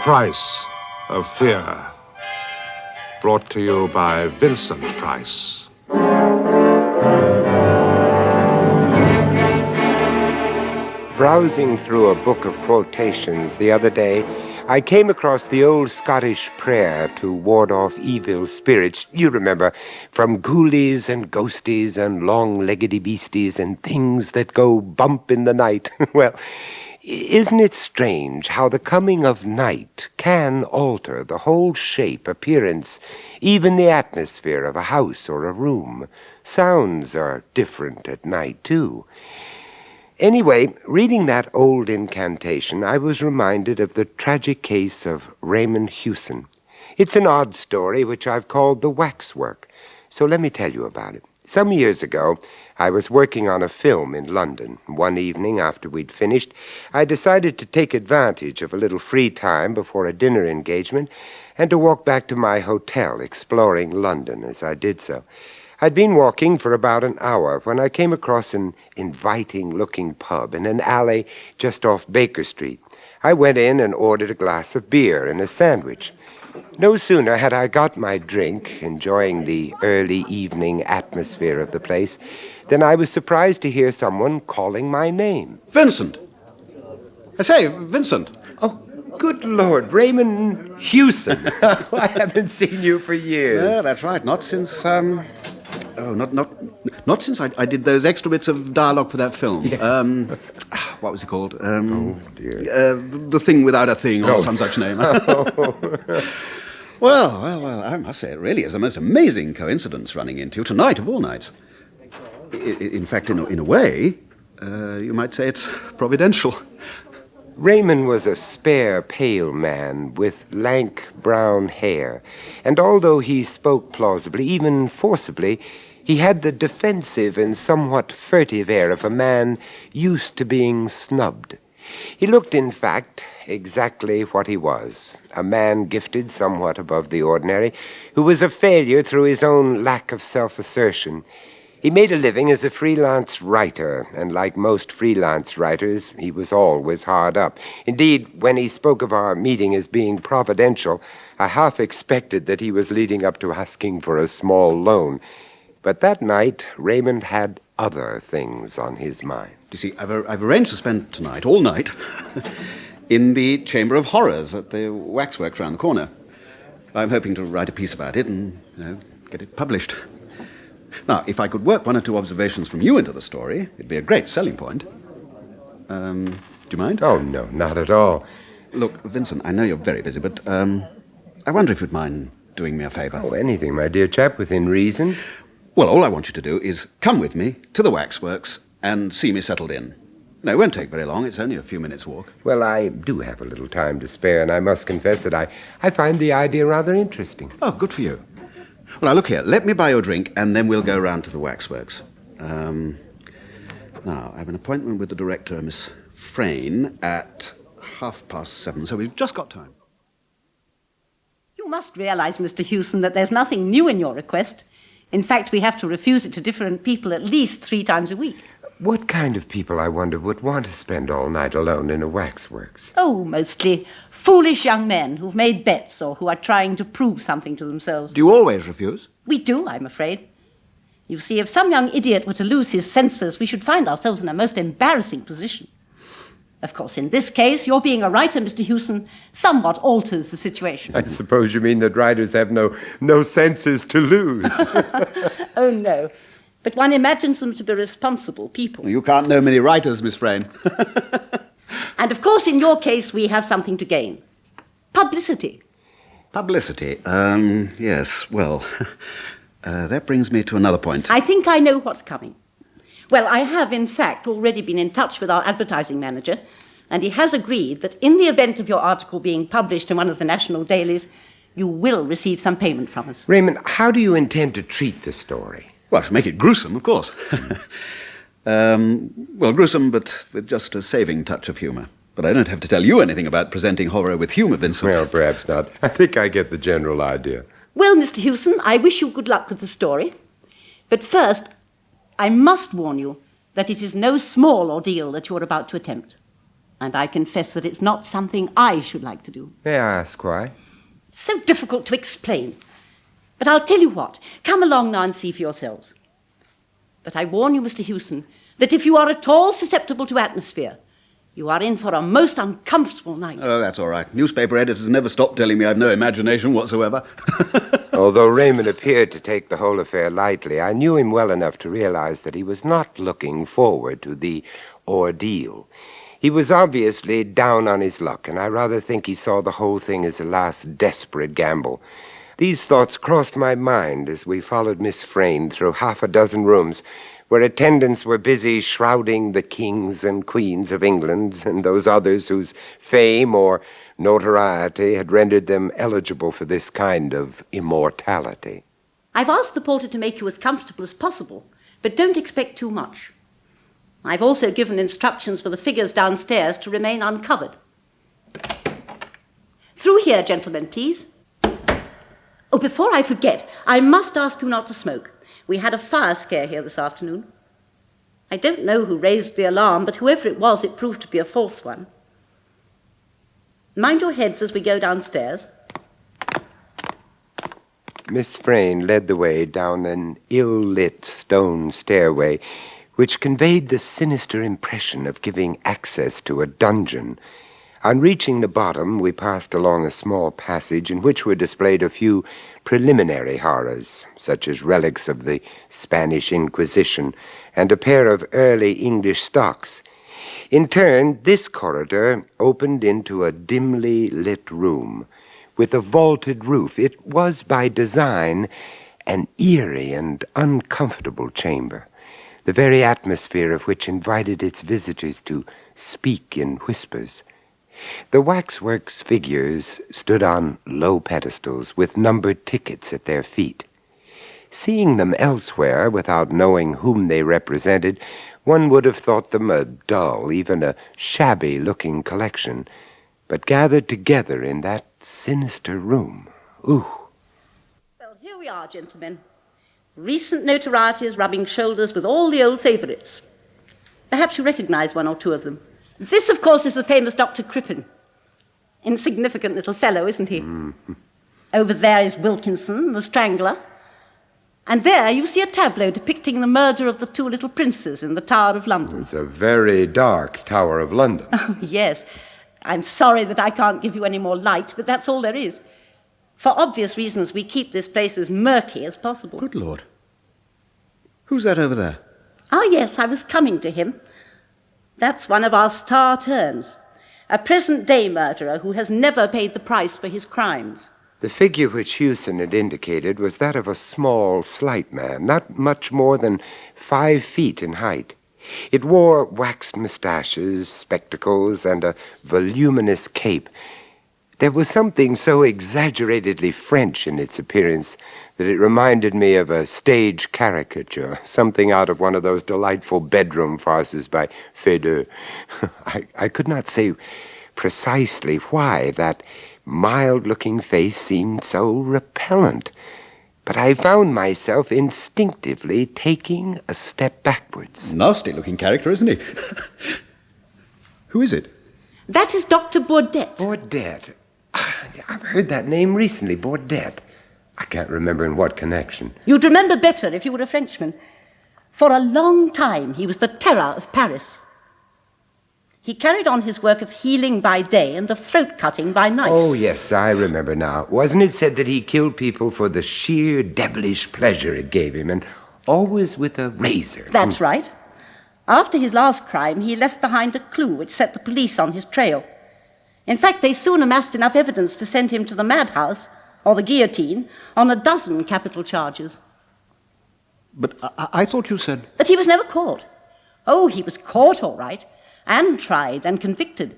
Price of Fear. Brought to you by Vincent Price. Browsing through a book of quotations the other day, I came across the old Scottish prayer to ward off evil spirits. You remember, from ghoulies and ghosties and long-leggedy beasties and things that go bump in the night. Well, isn't it strange how the coming of night can alter the whole shape, appearance, even the atmosphere of a house or a room? Sounds are different at night, too. Anyway, reading that old incantation, I was reminded of the tragic case of Raymond Hewson. It's an odd story which I've called the Waxwork, so let me tell you about it. Some years ago, I was working on a film in London. One evening, after we'd finished, I decided to take advantage of a little free time before a dinner engagement and to walk back to my hotel, exploring London as I did so. I'd been walking for about an hour when I came across an inviting-looking pub in an alley just off Baker Street. I went in and ordered a glass of beer and a sandwich. No sooner had I got my drink, enjoying the early evening atmosphere of the place, than I was surprised to hear someone calling my name. Vincent! I say, Vincent! Oh, good Lord, Raymond Hewson. I haven't seen you for years. Yeah, that's right. Not since, not since I did those extra bits of dialogue for that film. Yeah. What was it called? Oh, dear. The Thing Without a Thing, or some such name. Well, I must say, it really is the most amazing coincidence running into tonight of all nights. In fact, in a way, you might say it's providential. Raymond was a spare, pale man with lank brown hair, and although he spoke plausibly, even forcibly, he had the defensive and somewhat furtive air of a man used to being snubbed. He looked, in fact, exactly what he was, a man gifted somewhat above the ordinary, who was a failure through his own lack of self-assertion. He made a living as a freelance writer, and like most freelance writers, he was always hard up. Indeed, when he spoke of our meeting as being providential, I half expected that he was leading up to asking for a small loan. But that night, Raymond had other things on his mind. You see, I've arranged to spend tonight, all night, in the Chamber of Horrors at the Waxworks round the corner. I'm hoping to write a piece about it and, get it published. Now, if I could work one or two observations from you into the story, it'd be a great selling point. Do you mind? Oh, no, not at all. Look, Vincent, I know you're very busy, but I wonder if you'd mind doing me a favour. Oh, anything, my dear chap, within reason. Well, all I want you to do is come with me to the Waxworks and see me settled in. No, it won't take very long. It's only a few minutes' walk. Well, I do have a little time to spare, and I must confess that I find the idea rather interesting. Oh, good for you. Well, now, look here. Let me buy you a drink, and then we'll go round to the Waxworks. Now, I have an appointment with the director, Miss Frayne, at 7:30, so we've just got time. You must realize, Mr. Hewson, that there's nothing new in your request. In fact, we have to refuse it to different people at least 3 times a week. What kind of people, I wonder, would want to spend all night alone in a waxworks? Oh, mostly foolish young men who've made bets or who are trying to prove something to themselves. Do you always refuse? We do, I'm afraid. You see, if some young idiot were to lose his senses, we should find ourselves in a most embarrassing position. Of course, in this case, your being a writer, Mr. Hewson, somewhat alters the situation. I suppose you mean that writers have no senses to lose. Oh, no. But one imagines them to be responsible people. You can't know many writers, Miss Frayne. And of course, in your case, we have something to gain. Publicity. Publicity? Yes, well, that brings me to another point. I think I know what's coming. Well, I have, in fact, already been in touch with our advertising manager, and he has agreed that in the event of your article being published in one of the national dailies, you will receive some payment from us. Raymond, how do you intend to treat the story? Well, to make it gruesome, of course. Well, gruesome, but with just a saving touch of humour. But I don't have to tell you anything about presenting horror with humour, Vincent. Well, perhaps not. I think I get the general idea. Well, Mr. Hewson, I wish you good luck with the story. But first, I must warn you that it is no small ordeal that you are about to attempt. And I confess that it's not something I should like to do. May I ask why? It's so difficult to explain. But I'll tell you what. Come along now and see for yourselves. But I warn you, Mr. Hewson, that if you are at all susceptible to atmosphere, you are in for a most uncomfortable night. Oh, that's all right. Newspaper editors never stop telling me I've no imagination whatsoever. Although Raymond appeared to take the whole affair lightly, I knew him well enough to realize that he was not looking forward to the ordeal. He was obviously down on his luck, and I rather think he saw the whole thing as a last desperate gamble. These thoughts crossed my mind as we followed Miss Frayne through half a dozen rooms where attendants were busy shrouding the kings and queens of England and those others whose fame or notoriety had rendered them eligible for this kind of immortality. I've asked the porter to make you as comfortable as possible, but don't expect too much. I've also given instructions for the figures downstairs to remain uncovered. Through here, gentlemen, please. Oh, before I forget, I must ask you not to smoke. We had a fire scare here this afternoon. I don't know who raised the alarm, but whoever it was, it proved to be a false one. Mind your heads as we go downstairs. Miss Frayne led the way down an ill-lit stone stairway, which conveyed the sinister impression of giving access to a dungeon. On reaching the bottom, we passed along a small passage in which were displayed a few preliminary horrors, such as relics of the Spanish Inquisition and a pair of early English stocks. In turn, this corridor opened into a dimly lit room with a vaulted roof. It was, by design, an eerie and uncomfortable chamber, the very atmosphere of which invited its visitors to speak in whispers. The Waxwork's figures stood on low pedestals with numbered tickets at their feet. Seeing them elsewhere without knowing whom they represented, one would have thought them a dull, even a shabby-looking collection. But gathered together in that sinister room, ooh. Well, here we are, gentlemen. Recent notoriety is rubbing shoulders with all the old favourites. Perhaps you recognise one or two of them. This, of course, is the famous Dr. Crippen. Insignificant little fellow, isn't he? Mm-hmm. Over there is Wilkinson, the Strangler. And there you see a tableau depicting the murder of the two little princes in the Tower of London. It's a very dark Tower of London. Oh, yes. I'm sorry that I can't give you any more light, but that's all there is. For obvious reasons, we keep this place as murky as possible. Good Lord. Who's that over there? Ah, yes, I was coming to him. That's one of our star turns, a present-day murderer who has never paid the price for his crimes. The figure which Hewson had indicated was that of a small, slight man, not much more than 5 feet in height. It wore waxed moustaches, spectacles, and a voluminous cape. There was something so exaggeratedly French in its appearance that it reminded me of a stage caricature, something out of one of those delightful bedroom farces by Feydeau. I could not say precisely why that mild-looking face seemed so repellent, but I found myself instinctively taking a step backwards. Nasty-looking character, isn't he? Who is it? That is Dr. Bourdet. Bourdet. I've heard that name recently, Bourdet. I can't remember in what connection. You'd remember better if you were a Frenchman. For a long time, he was the terror of Paris. He carried on his work of healing by day and of throat-cutting by night. Oh, yes, I remember now. Wasn't it said that he killed people for the sheer devilish pleasure it gave him, and always with a razor? That's right. After his last crime, he left behind a clue which set the police on his trail. In fact, they soon amassed enough evidence to send him to the madhouse, or the guillotine, on a dozen capital charges. But I thought you said... That he was never caught. Oh, he was caught, all right, and tried and convicted.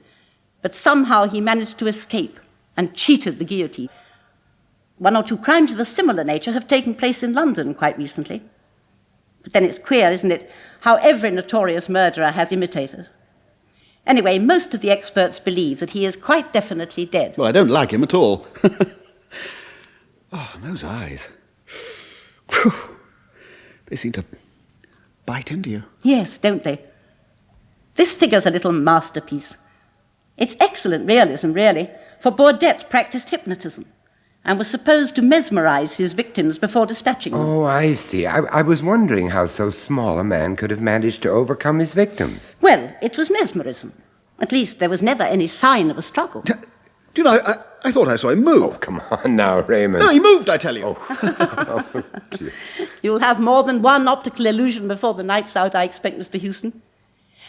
But somehow he managed to escape and cheated the guillotine. 1 or 2 crimes of a similar nature have taken place in London quite recently. But then it's queer, isn't it, how every notorious murderer has imitators. Anyway, most of the experts believe that he is quite definitely dead. Well, I don't like him at all. Oh, those eyes. Whew. They seem to bite into you. Yes, don't they? This figure's a little masterpiece. It's excellent realism, really, for Baudet practiced hypnotism and was supposed to mesmerize his victims before dispatching them. Oh, I see. I was wondering how so small a man could have managed to overcome his victims. Well, it was mesmerism. At least there was never any sign of a struggle. Do you know, I thought I saw him move. Oh, come on now, Raymond. No, he moved, I tell you. Oh, dear. You'll have more than one optical illusion before the night's out, I expect, Mr. Hewson.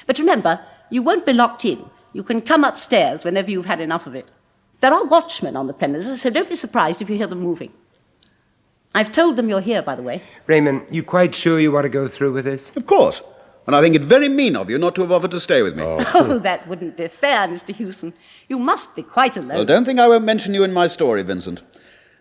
But remember, you won't be locked in. You can come upstairs whenever you've had enough of it. There are watchmen on the premises, so don't be surprised if you hear them moving. I've told them you're here, by the way. Raymond, you quite sure you want to go through with this? Of course. And I think it very mean of you not to have offered to stay with me. Oh, that wouldn't be fair, Mr. Hewson. You must be quite alone. Well, don't think I won't mention you in my story, Vincent.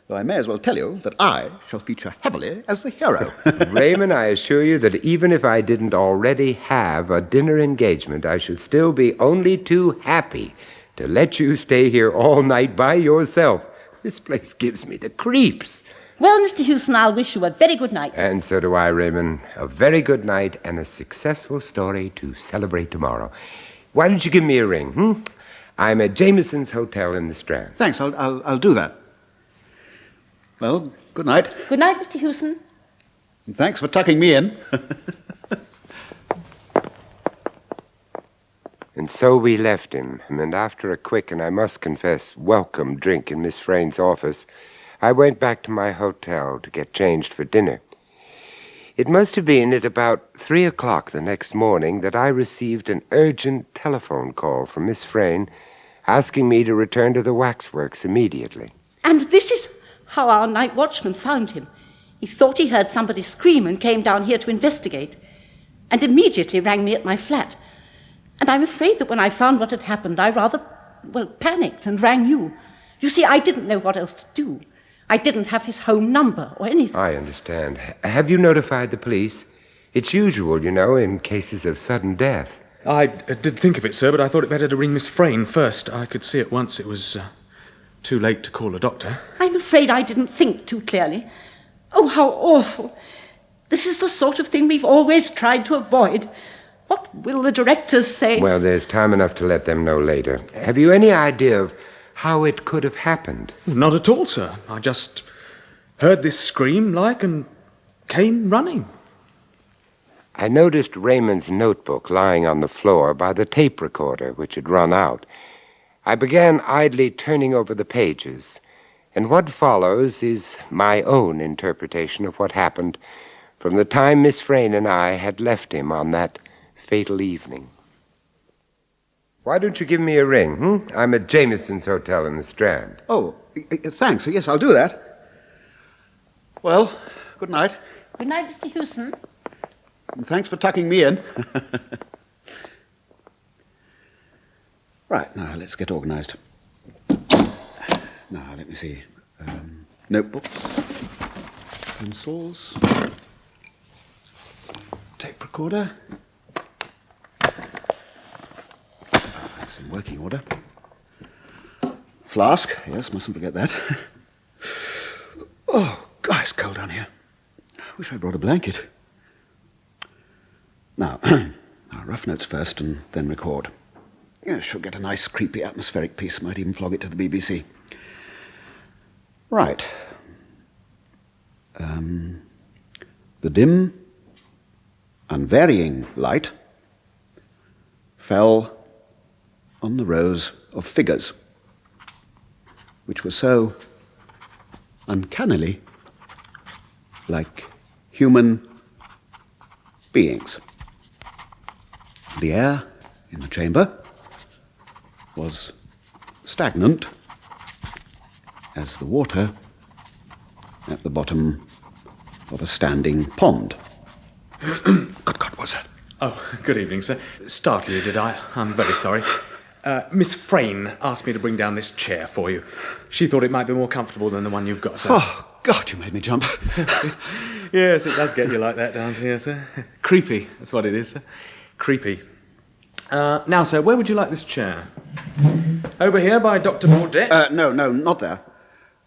Though I may as well tell you that I shall feature heavily as the hero. Raymond, I assure you that even if I didn't already have a dinner engagement, I should still be only too happy to let you stay here all night by yourself. This place gives me the creeps. Well, Mr. Hewson, I'll wish you a very good night. And so do I, Raymond. A very good night and a successful story to celebrate tomorrow. Why don't you give me a ring, I'm at Jameson's Hotel in the Strand. Thanks, I'll do that. Well, good night. Good night, Mr. Hewson. And thanks for tucking me in. And so we left him, and after a quick and I must confess, welcome drink in Miss Frayn's office, I went back to my hotel to get changed for dinner. It must have been at about 3 o'clock the next morning that I received an urgent telephone call from Miss Frayn asking me to return to the Waxworks immediately. And this is how our night watchman found him. He thought he heard somebody scream and came down here to investigate, and immediately rang me at my flat. And I'm afraid that when I found what had happened, I rather, panicked and rang you. You see, I didn't know what else to do. I didn't have his home number or anything. I understand. Have you notified the police? It's usual, you know, in cases of sudden death. I did think of it, sir, but I thought it better to ring Miss Frayn first. I could see at once it was too late to call a doctor. I'm afraid I didn't think too clearly. Oh, how awful. This is the sort of thing we've always tried to avoid. What will the directors say? Well, there's time enough to let them know later. Have you any idea of how it could have happened? Not at all, sir. I just heard this scream, and came running. I noticed Raymond's notebook lying on the floor by the tape recorder, which had run out. I began idly turning over the pages, and what follows is my own interpretation of what happened from the time Miss Frayn and I had left him on that fatal evening. Why don't you give me a ring, I'm at Jameson's Hotel in the Strand. Oh, thanks. Yes, I'll do that. Well, good night. Good night, Mr. Hewson. And thanks for tucking me in. Right, now let's get organised. Now, let me see. Notebooks, pencils, tape recorder. It's in working order. Flask, yes, mustn't forget that. Oh, God, it's cold down here. I wish I brought a blanket. Now, rough notes first and then record. Yeah, should get a nice, creepy, atmospheric piece. Might even flog it to the BBC. Right. The dim, unvarying light fell on the rows of figures, which were so uncannily like human beings. The air in the chamber was stagnant as the water at the bottom of a standing pond. Good God, what's that? Oh, good evening, sir. Startled you, did I? I'm very sorry. Miss Frayn asked me to bring down this chair for you. She thought it might be more comfortable than the one you've got, sir. Oh, God, you made me jump. Yes, it does get you like that down here, sir. Creepy, that's what it is, sir. Creepy. Now, sir, where would you like this chair? Over here by Dr. Baudet? No, not there.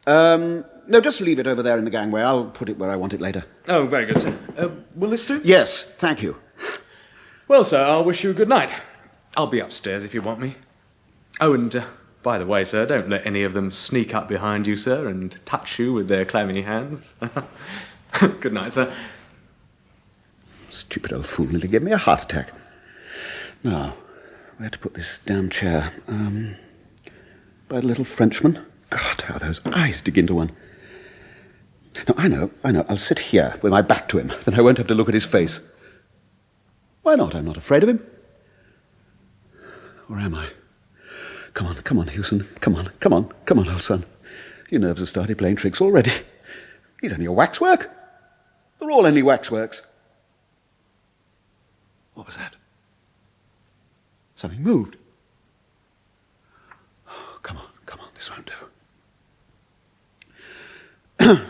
No, just leave it over there in the gangway. I'll put it where I want it later. Oh, very good, sir. Will this do? Yes, thank you. Well, sir, I'll wish you a good night. I'll be upstairs if you want me. Oh, and by the way, sir, don't let any of them sneak up behind you, sir, and touch you with their clammy hands. Good night, sir. Stupid old fool nearly gave me a heart attack. Now, where to put this damn chair? By the little Frenchman. God, how those eyes dig into one. No, I know. I'll sit here with my back to him. Then I won't have to look at his face. Why not? I'm not afraid of him. Or am I? Come on, Hewson. Come on, old son. Your nerves have started playing tricks already. He's only a waxwork. They're all only waxworks. What was that? Something moved. Oh, come on, this won't do.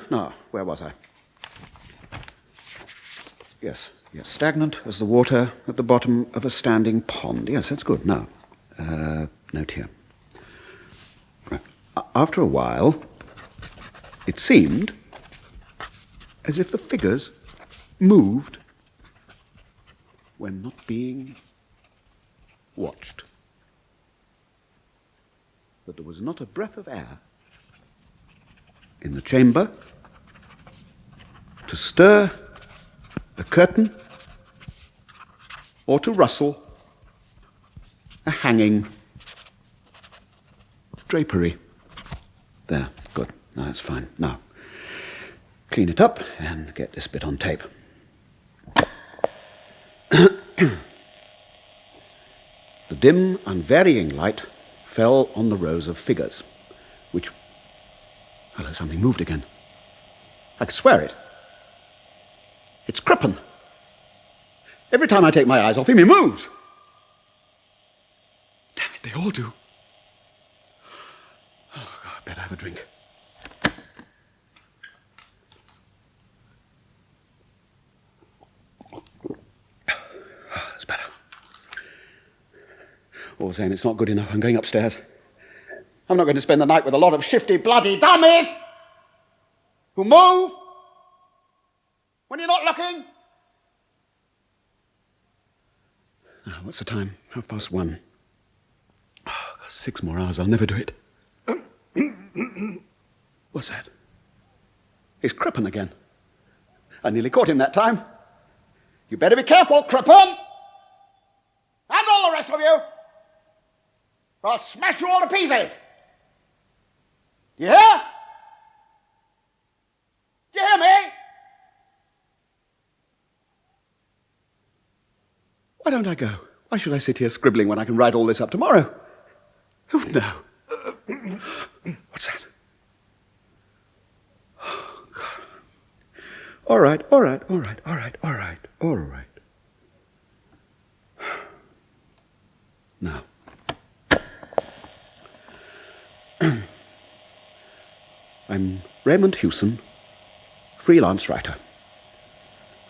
Now, where was I? Yes, stagnant as the water at the bottom of a standing pond. Yes, that's good. Now, note here. Right. After a while, it seemed as if the figures moved when not being watched. That there was not a breath of air in the chamber to stir a curtain or to rustle a hanging drapery. There, good. Now that's fine. Now, clean it up and get this bit on tape. The dim, unvarying light fell on the rows of figures, which... Hello, something moved again. I could swear it. It's Crippen. Every time I take my eyes off him, he moves. Damn it, they all do. Oh, God, I better have a drink. That's better. All the same, it's not good enough. I'm going upstairs. I'm not going to spend the night with a lot of shifty, bloody dummies who move when you're not looking. Now, what's the time? 1:30. Oh, 6 more hours. I'll never do it. What's that? It's Crippen again. I nearly caught him that time. You better be careful, Crippen! And all the rest of you! Or I'll smash you all to pieces! Do you hear? Do you hear me? Why don't I go? Why should I sit here scribbling when I can write all this up tomorrow? Who would know? What's that? Oh, God. All right. Now. I'm Raymond Hewson, freelance writer.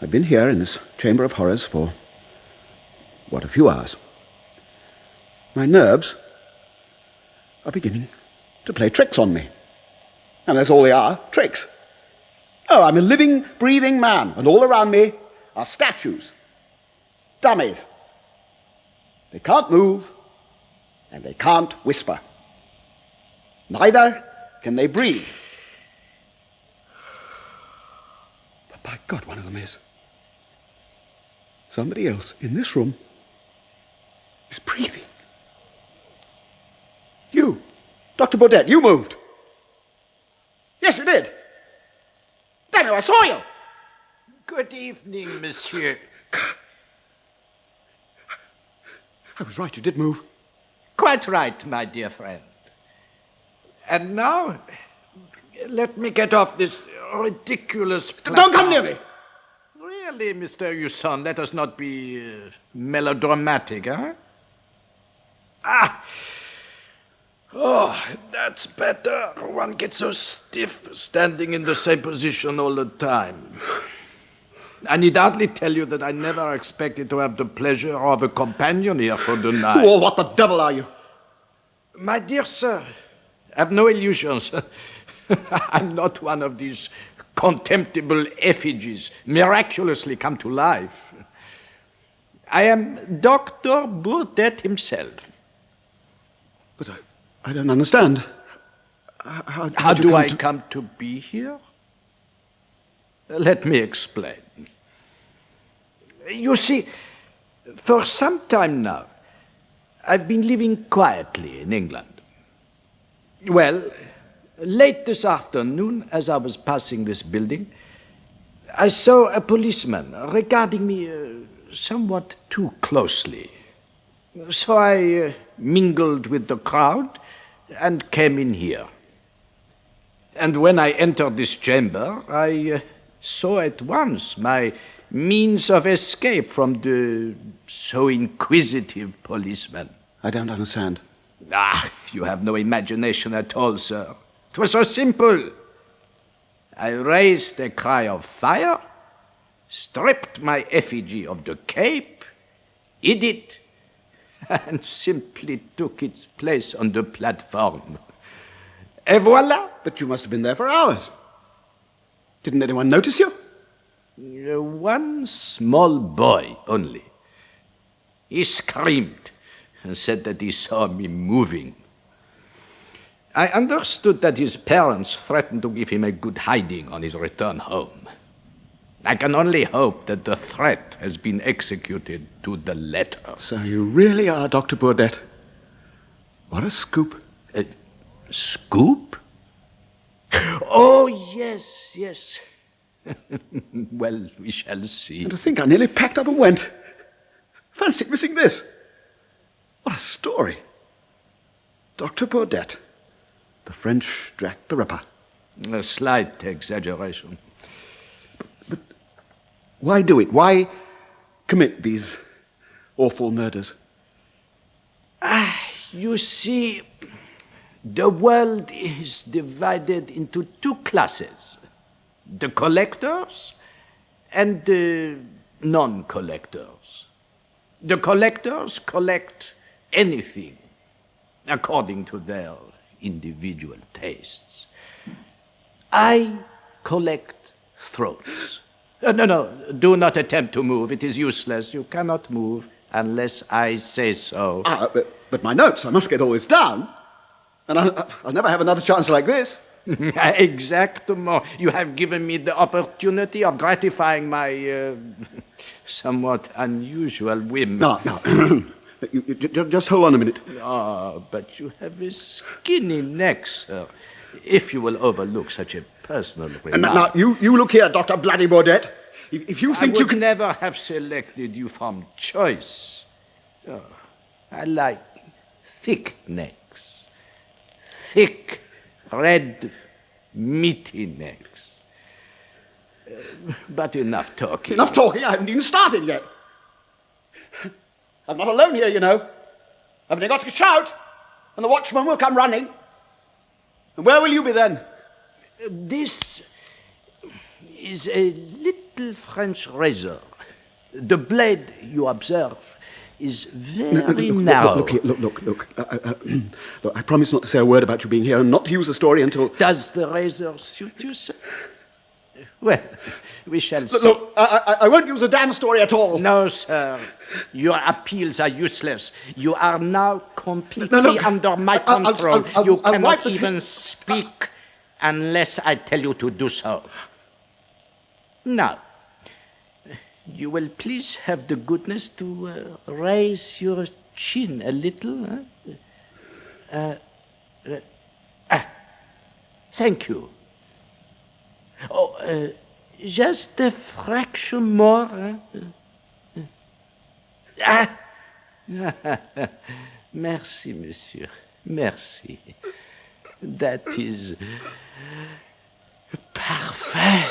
I've been here in this chamber of horrors for, a few hours. My nerves are beginning to play tricks on me. And that's all they are, tricks. Oh, I'm a living, breathing man, and all around me are statues, dummies. They can't move, and they can't whisper. Neither can they breathe. But by God, one of them is. Somebody else in this room is breathing. You, Dr. Baudet, you moved. Yes, you did. Damn you, I saw you. Good evening, monsieur. I was right, you did move. Quite right, my dear friend. And now, let me get off this ridiculous platform. Don't come near me! Really, Mr. Hewson, let us not be melodramatic, huh? Oh, that's better. One gets so stiff standing in the same position all the time. I need hardly tell you that I never expected to have the pleasure of a companion here for the night. Oh, what the devil are you? My dear sir, have no illusions. I'm not one of these contemptible effigies miraculously come to life. I am Dr. Baudet himself. But I don't understand. How do I come to be here? Let me explain. You see, for some time now, I've been living quietly in England. Well, late this afternoon, as I was passing this building, I saw a policeman regarding me somewhat too closely. So I mingled with the crowd and came in here. And when I entered this chamber, I saw at once my means of escape from the so inquisitive policeman. I don't understand. You have no imagination at all, sir. It was so simple. I raised a cry of fire, stripped my effigy of the cape, hid it, and simply took its place on the platform. Et voilà! But you must have been there for hours. Didn't anyone notice you? One small boy only. He screamed and said that he saw me moving. I understood that his parents threatened to give him a good hiding on his return home. I can only hope that the threat has been executed to the letter. So you really are Dr. Baudet. What a scoop. Scoop? Oh, yes, yes. Well, we shall see. And to think I nearly packed up and went. Fancy missing this. What a story. Dr. Baudet. The French Jack the Ripper. A slight exaggeration. But why do it? Why commit these awful murders? You see, the world is divided into two classes. The collectors and the non-collectors. The collectors collect anything according to their individual tastes. I collect throats. No, do not attempt to move. It is useless. You cannot move unless I say so. But my notes, I must get all this down. And I'll never have another chance like this. Exactement. You have given me the opportunity of gratifying my somewhat unusual whim. No. you just hold on a minute. But you have a skinny neck, sir. If you will overlook such a personal remark. Now, you look here, Dr. Bloody Baudet. If you think I you would can... never have selected you from choice. I like thick necks. Thick, red, meaty necks. But enough talking. Enough talking? I haven't even started yet. I'm not alone here, you know. I've only got to shout, and the watchman will come running. And where will you be then? This is a little French razor. The blade, you observe, is very narrow. Look. Look, I promise not to say a word about you being here and not to use the story until... Does the razor suit you, sir? Well, we shall see. Look, I won't use a damn story at all. No, sir. Your appeals are useless. You are now completely under my control. You cannot even speak unless I tell you to do so. Now, you will please have the goodness to raise your chin a little. Thank you. Oh, just a fraction more. Merci, monsieur. Merci. That is parfait.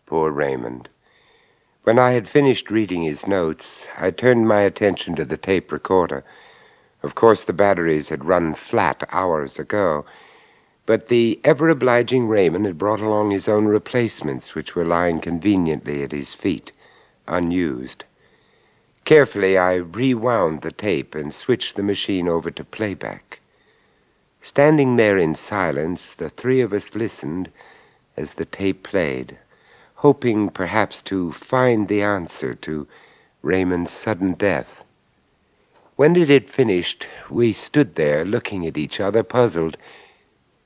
Poor Raymond. When I had finished reading his notes, I turned my attention to the tape recorder. Of course, the batteries had run flat hours ago, but the ever-obliging Raymond had brought along his own replacements, which were lying conveniently at his feet, unused. Carefully, I rewound the tape and switched the machine over to playback. Standing there in silence, the three of us listened as the tape played, hoping perhaps to find the answer to Raymond's sudden death. When it had finished, we stood there looking at each other, puzzled.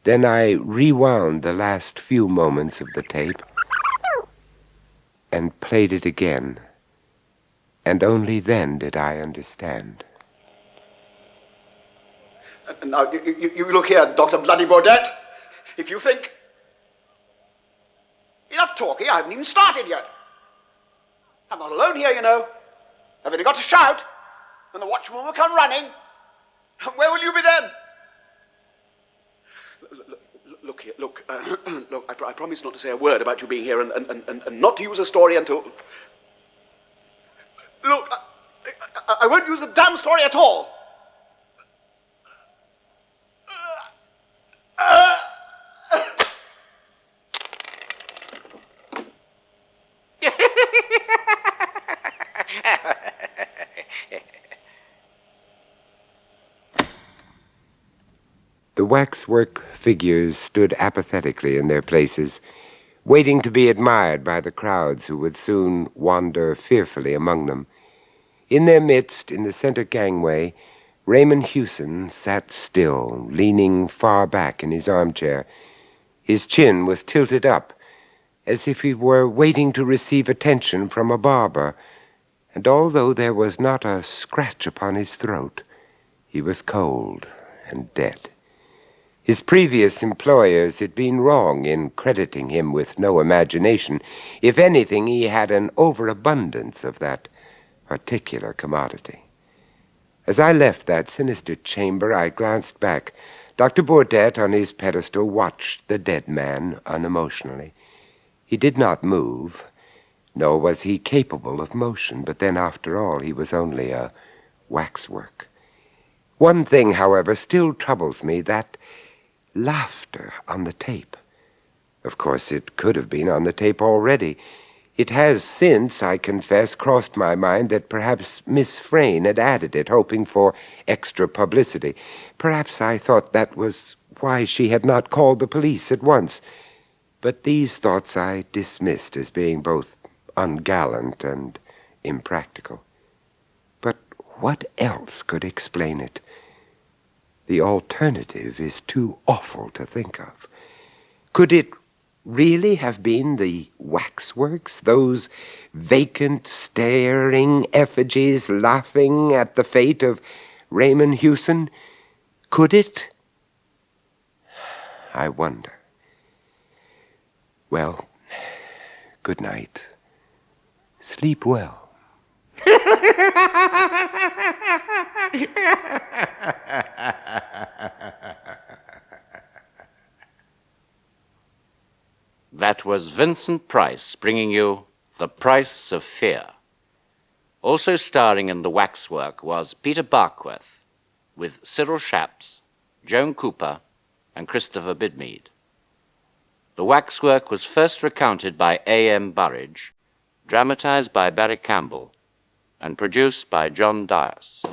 Then I rewound the last few moments of the tape and played it again. And only then did I understand. Now, you look here, Dr. Bloody Baudet. If you think... Enough talking, I haven't even started yet. I'm not alone here, you know. I've only got to shout, and the watchman will come running. And where will you be then? Look here, look, I promise not to say a word about you being here and not to use a story until... Look, I won't use a damn story at all. The waxwork figures stood apathetically in their places, waiting to be admired by the crowds who would soon wander fearfully among them. In their midst, in the center gangway, Raymond Hewson sat still, leaning far back in his armchair. His chin was tilted up, as if he were waiting to receive attention from a barber, and although there was not a scratch upon his throat, he was cold and dead. His previous employers had been wrong in crediting him with no imagination. If anything, he had an overabundance of that particular commodity. As I left that sinister chamber, I glanced back. Dr. Baudet on his pedestal watched the dead man unemotionally. He did not move, nor was he capable of motion, but then, after all, he was only a waxwork. One thing, however, still troubles me, that laughter on the tape. Of course, it could have been on the tape already. It has since, I confess, crossed my mind that perhaps Miss Frayne had added it, hoping for extra publicity. Perhaps I thought that was why she had not called the police at once. But these thoughts I dismissed as being both ungallant and impractical. But what else could explain it? The alternative is too awful to think of. Could it really have been the waxworks, those vacant, staring effigies laughing at the fate of Raymond Hewson? Could it? I wonder. Well, good night. Sleep well. That was Vincent Price bringing you The Price of Fear. Also starring in The Waxwork was Peter Barkworth, with Cyril Shapps, Joan Cooper, and Christopher Bidmead. The Waxwork was first recounted by A.M. Burridge, dramatized by Barry Campbell, and produced by John Dias.